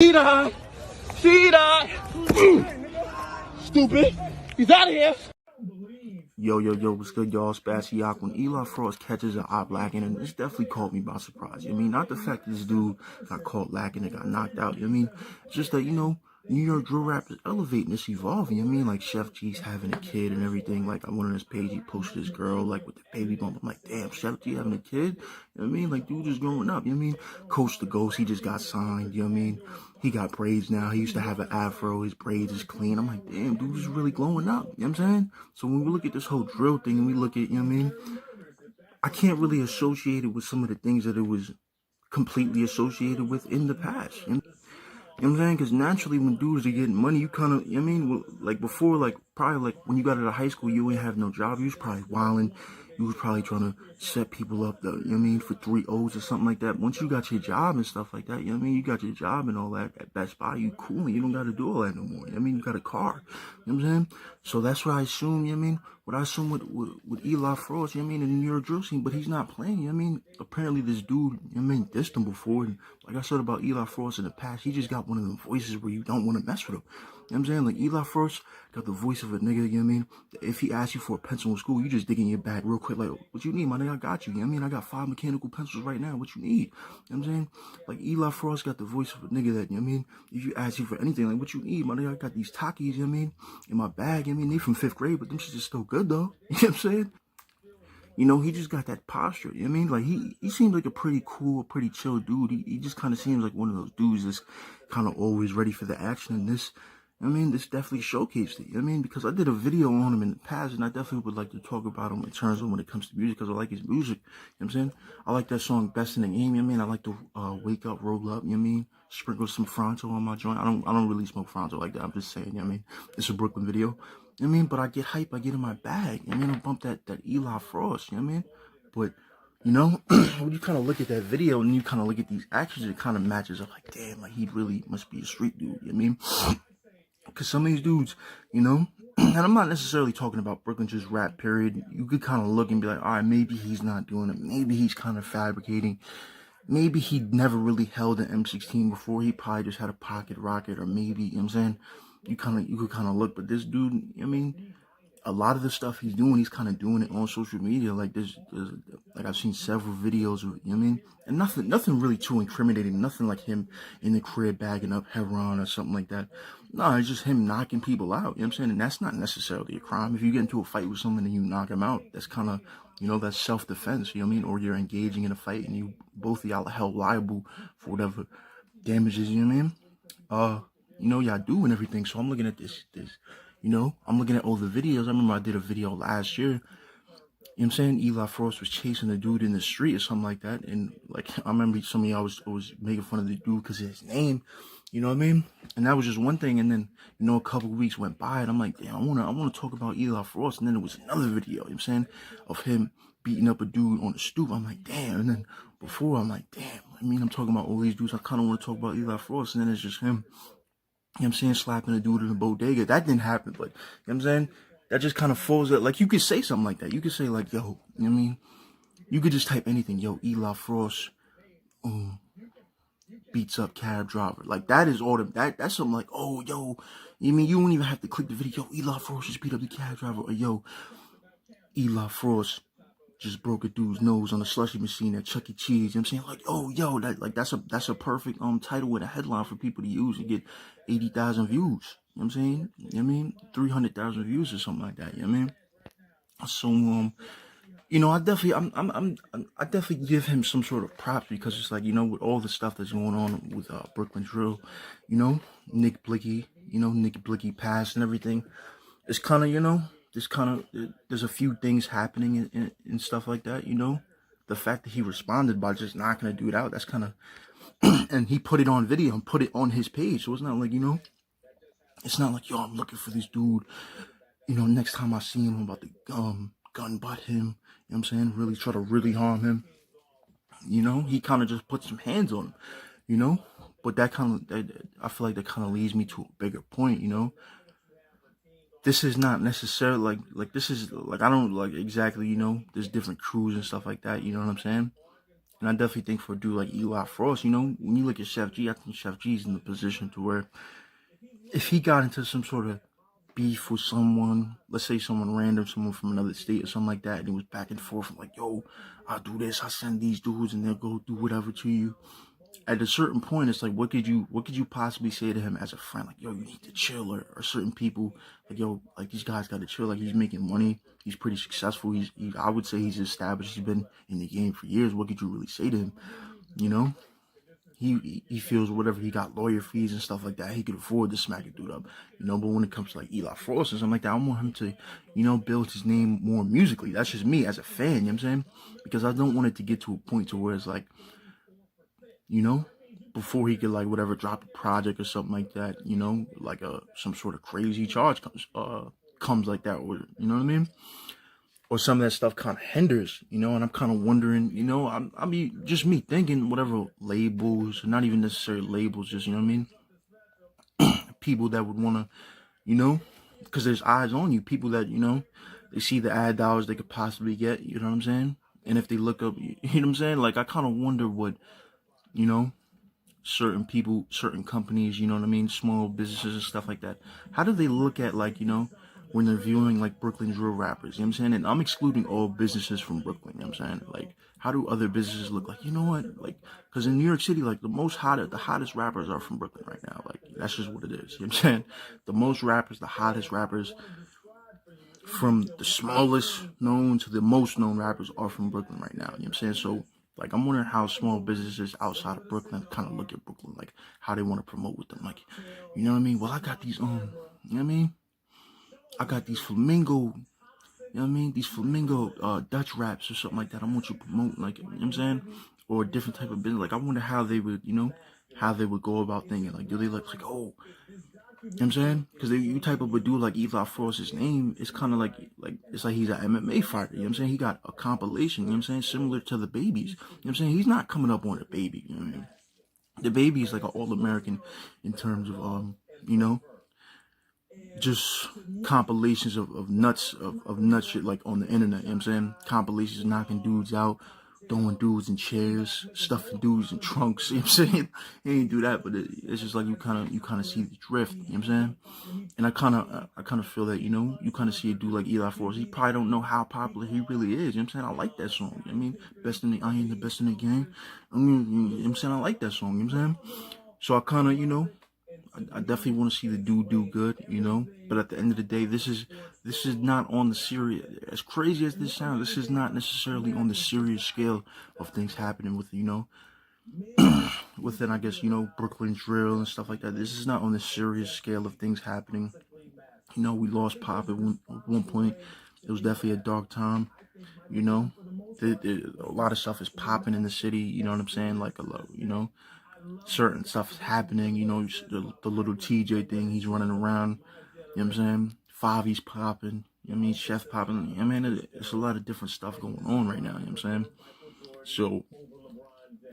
Cdot! Cdot! Stupid! He's out of here! Yo, what's good, y'all? It's Bassey. When Eli Fross catches an Opp lacking, and this definitely caught me by surprise. I mean, not the fact that this dude got caught lacking and got knocked out. I mean, it's just that, New York drill rap is elevating, it's evolving. I mean, like Chef G's having a kid and everything. Like on one of his page, he posted his girl like with the baby bump. I'm like, damn, Chef G having a kid. You know what I mean? Like, dude just growing up. You know what I mean? Coach the Ghost, he just got signed. You know what I mean? He got braids now. He used to have an afro. His braids is clean. I'm like, damn, dude is really glowing up. You know what I'm saying? So when we look at this whole drill thing and we look at, you know what I mean? I can't really associate it with some of the things that it was completely associated with in the past. You know what I'm saying? Because naturally, when dudes are getting money, you kind of, you know what I mean? Like before, like probably like when you got out of high school, you ain't have no job. You was probably wilding. You was probably trying to set people up, you know what I mean, for 3 O's or something like that. Once you got your job and stuff like that, you know what I mean? You got your job and all that at Best Buy, you cool and you don't got to do all that no more. You know what I mean? You got a car. You know what I'm saying? So that's what I assume, you know what I mean? What I assume with Eli Fross, you know what I mean, in the New York drill scene, but he's not playing, you know what I mean? Apparently this dude, you know what I mean, dissed him before, and like I said about Eli Fross in the past, he just got one of them voices where you don't want to mess with him. You know what I'm saying? Like Eli Fross got the voice of a nigga, you know what I mean? If he asks you for a pencil in school, you just dig in your bag real quick, like, what you need, my nigga? I got you. You know what I mean? I got 5 mechanical pencils right now. What you need? You know what I'm saying? Like Eli Fross got the voice of a nigga that, you know what I mean? If you ask you for anything, like, what you need, my nigga? I got these Takis, you know what I mean? In my bag, you know what I mean? They from 5th grade, but them shit is still good, though. You know what I'm saying? You know, he just got that posture. You know what I mean? Like, he seems like a pretty cool, pretty chill dude. He just kind of seems like one of those dudes that's kind of always ready for the action. And this, I mean, this definitely showcased it. You know what I mean? Because I did a video on him in the past, and I definitely would like to talk about him in terms of when it comes to music, because I like his music. You know what I'm saying? I like that song, Best in the Game. You know what I mean? I like to wake up, roll up. You know what I mean? Sprinkle some Fronto on my joint. I don't really smoke Fronto like that. I'm just saying, you know what I mean? It's a Brooklyn video. You know what I mean? But I get hype, I get in my bag. You know what I mean? I bump that Eli Fross, you know what I mean? But, you know, when you kind of look at that video and you kind of look at these actions, it kind of matches up like, damn, like he really must be a street dude, you know what I mean? Because some of these dudes, you know, and I'm not necessarily talking about Brooklyn just rap, period. You could kind of look and be like, all right, maybe he's not doing it. Maybe he's kind of fabricating. Maybe he never really held an M16 before. He probably just had a pocket rocket, or maybe, you know what I'm saying? You could kind of look, but this dude, I mean, a lot of the stuff he's doing, he's kind of doing it on social media. Like there's like I've seen several videos of, you know what I mean? And nothing really too incriminating. Nothing like him in the crib bagging up heroin or something like that. No, it's just him knocking people out. You know what I'm saying? And that's not necessarily a crime. If you get into a fight with someone and you knock him out, that's kind of, you know, that's self-defense. You know what I mean? Or you're engaging in a fight and you both of y'all are held liable for whatever damages. You know what I mean? You know, y'all do and everything. So I'm looking at this. You know, I'm looking at all the videos. I remember I did a video last year. You know what I'm saying? Eli Fross was chasing a dude in the street or something like that. And, like, I remember some of y'all was making fun of the dude because of his name. You know what I mean? And that was just one thing. And then, you know, a couple of weeks went by and I'm like, damn, I wanna talk about Eli Fross. And then there was another video, you know what I'm saying, of him beating up a dude on the stoop. I'm like, damn. And then before, I'm like, damn. I mean, I'm talking about all these dudes. I kind of want to talk about Eli Fross. And then it's just him. You know what I'm saying, slapping a dude in the bodega. That didn't happen, but, you know what I'm saying? That just kind of falls out. Like, you could say something like that. You could say, like, yo, you know what I mean? You could just type anything. Yo, Eli Fross beats up cab driver. Like, that is all that's something like, oh, yo, you mean, you don't even have to click the video. Yo, Eli Fross just beat up the cab driver. Or, yo, Eli Fross just broke a dude's nose on a slushy machine at Chuck E. Cheese. You know what I'm saying? Like, oh, yo, that's a perfect title with a headline for people to use and get 80,000 views. You know what I'm saying? You know what I mean? 300,000 views or something like that. You know what I mean? So, you know, I definitely give him some sort of props because it's like, you know, with all the stuff that's going on with Brooklyn Drill, you know, Nick Blicky passed and everything. It's kind of, you know, there's a few things happening and stuff like that, you know. The fact that he responded by just knocking a dude out, that's kind of, and he put it on video and put it on his page. So it's not like, you know, it's not like, yo, I'm looking for this dude, you know, next time I see him, I'm about to gun butt him, you know what I'm saying, really try to really harm him. You know, he kind of just put some hands on him, you know. But that I feel like that kind of leads me to a bigger point, you know. This is not necessarily like this is like, I don't like exactly, you know, there's different crews and stuff like that, you know what I'm saying? And I definitely think for a dude like Eli Fross, you know, when you look at Chef G, I think Chef G's in the position to where if he got into some sort of beef with someone, let's say someone random, someone from another state or something like that, and it was back and forth, like, yo, I'll do this, I send these dudes and they'll go do whatever to you. At a certain point, it's like, what could you possibly say to him as a friend? Like, yo, you need to chill, or certain people, like, yo, like these guys got to chill. Like, he's making money, he's pretty successful. I would say he's established. He's been in the game for years. What could you really say to him? You know, he feels whatever he got lawyer fees and stuff like that, he could afford to smack a dude up. You know, but when it comes to like Eli Frost and something like that, I want him to, you know, build his name more musically. That's just me as a fan. You know what I'm saying? Because I don't want it to get to a point to where it's like, you know, before he could like whatever drop a project or something like that, you know, like some sort of crazy charge comes like that, or you know what I mean, or some of that stuff kind of hinders, you know. And I'm kind of wondering, you know, I mean, just me thinking whatever labels, not even necessarily labels, just, you know what I mean, people that would want to, you know, because there's eyes on you, people that, you know, they see the ad dollars they could possibly get, you know what I'm saying, and if they look up, you know what I'm saying, like I kind of wonder what, you know, certain people, certain companies, you know what I mean, small businesses and stuff like that, how do they look at, like, you know, when they're viewing like Brooklyn drill rappers, you know what I'm saying? And I'm excluding all businesses from Brooklyn, you know what I'm saying? Like, how do other businesses look like, you know what? Like, because in New York City, like the hottest rappers are from Brooklyn right now. Like, that's just what it is, you know what I'm saying? The most rappers, the hottest rappers, from the smallest known to the most known rappers are from Brooklyn right now. You know what I'm saying? So, like, I'm wondering how small businesses outside of Brooklyn kind of look at Brooklyn, like how they want to promote with them. Like, you know what I mean? Well, I got these, you know what I mean? I got these flamingo, you know what I mean? These flamingo Dutch raps or something like that. I want you to promote, like, you know what I'm saying? Or a different type of business. Like, I wonder how they would, you know, how they would go about thinking. Like, do they look like, oh, you know what I'm saying? Because you type up a dude like Eli Frost's name, it's kind of like it's like he's an MMA fighter. You know what I'm saying? He got a compilation. You know what I'm saying? Similar to the Babies. You know what I'm saying? He's not coming up on the Baby. You know what I mean? The Baby is like an All-American in terms of you know, just compilations of nuts of nut shit like on the internet. You know what I'm saying? Compilations knocking dudes out, throwing dudes in chairs, stuffing dudes in trunks. You know what I'm saying? He ain't do that, but it's just like you kind of see the drift. You know what I'm saying? And I kind of feel that, you know, you kind of see a dude like Eli Fross. He probably don't know how popular he really is. You know what I'm saying? I like that song. You know what I mean, I ain't the best in the game. I mean, you know what I'm saying? I like that song. You know what I'm saying? So I kind of, you know, I definitely want to see the dude do good, you know. But at the end of the day, this is not on the serious. As crazy as this sounds, this is not necessarily on the serious scale of things happening with, you know, within, I guess, you know, Brooklyn drill and stuff like that. This is not on the serious scale of things happening. You know, we lost Pop at one point. It was definitely a dark time. You know, a lot of stuff is popping in the city. You know what I'm saying? Like a lot, you know, certain stuff is happening. You know, the little TJ thing, he's running around. You know what I'm saying? Favi's popping. You know what I mean? Chef popping. I mean, it's a lot of different stuff going on right now. You know what I'm saying? So,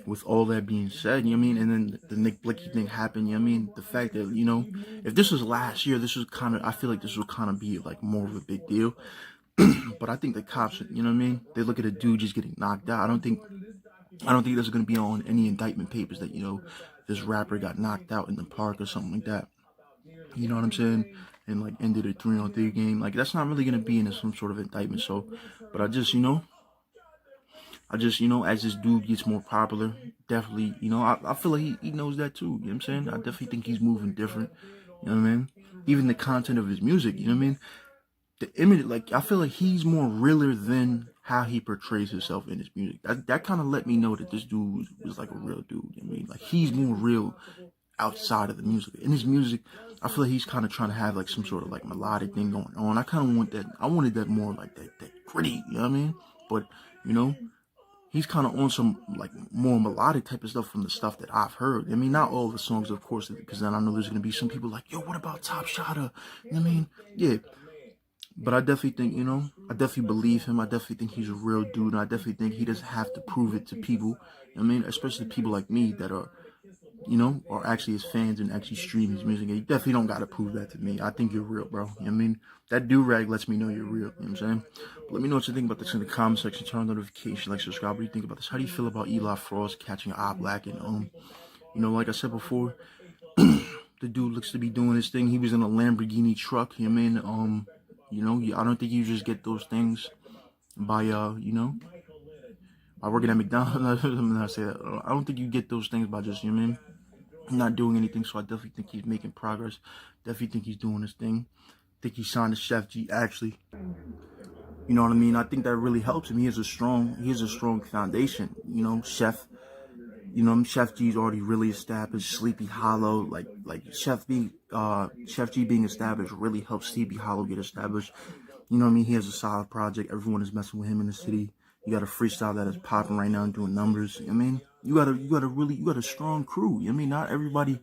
with all that being said, you know what I mean? And then the Nick Blicky thing happened, you know what I mean? The fact that, you know, if this was last year, this was kind of, I feel like this would kind of be like more of a big deal. But I think the cops, you know what I mean? They look at a dude just getting knocked out. I don't think there's going to be on any indictment papers that, you know, this rapper got knocked out in the park or something like that. You know what I'm saying? And like ended a 3-on-3 game. Like, that's not really going to be in some sort of indictment. So, but I just, you know, as this dude gets more popular, definitely, you know, I feel like he knows that too. You know what I'm saying? I definitely think he's moving different. You know what I mean? Even the content of his music, you know what I mean? The image, like, I feel like he's more realer than how he portrays himself in his music. That kind of let me know that this dude was like a real dude. You know what I mean? Like, he's more real outside of the music. In his music, I feel like he's kind of trying to have like some sort of like melodic thing going on. I kind of want that. I wanted that more like that gritty. You know what I mean? But, you know, he's kind of on some like more melodic type of stuff from the stuff that I've heard. I mean, not all the songs, of course, because then I know there's gonna be some people like, yo, what about Top Shotter? You know what I mean? Yeah. But I definitely think, you know, I definitely believe him. I definitely think he's a real dude. And I definitely think he doesn't have to prove it to people. I mean, especially people like me that are you know, are actually his fans and actually stream his music. And you definitely don't gotta prove that to me. I think you're real, bro. You know what I mean? That do-rag lets me know you're real. You know what I'm saying? But let me know what you think about this in the comment section. Turn on notification, like, subscribe. What do you think about this? How do you feel about Eli Fross catching Opp lacking? You know, like I said before, the dude looks to be doing his thing. He was in a Lamborghini truck. You know what I mean? You know, I don't think you just get those things by you know, by working at McDonald's. I'm not saying that. I don't think you get those things by just, you know what I mean, not doing anything. So I definitely think he's making progress. Definitely think he's doing his thing. Think he signed to Chef G actually. You know what I mean? I think that really helps him. He has a strong foundation. You know, Chef. You know, Chef G's already really established. Sleepy Hollow, like Chef G being established really helps Sleepy Hollow get established. You know what I mean? He has a solid project. Everyone is messing with him in the city. You got a freestyle that is popping right now and doing numbers. I mean, you got a strong crew. I mean, not everybody,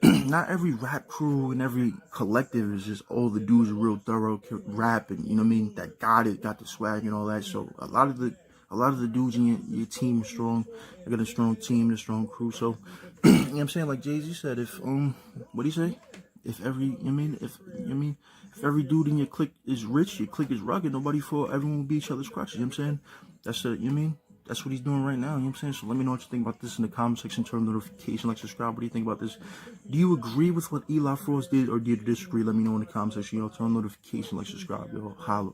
not every rap crew and every collective is just all the dudes are real thorough rap and, you know what I mean, that got the swag and all that. So a lot of the dudes in your team are strong. They got a strong team, a strong crew. So you know what I'm saying, like Jay-Z said, if what do you say? If every if every dude in your clique is rich, your clique is rugged, everyone will be each other's crutches. You know what I'm saying? That's the, you know what I mean? That's what he's doing right now. You know what I'm saying? So let me know what you think about this in the comment section. Turn on notification, like, subscribe. What do you think about this? Do you agree with what Eli Fross did or do you disagree? Let me know in the comment section. Yo, turn on notification, like, subscribe. Yo, holla.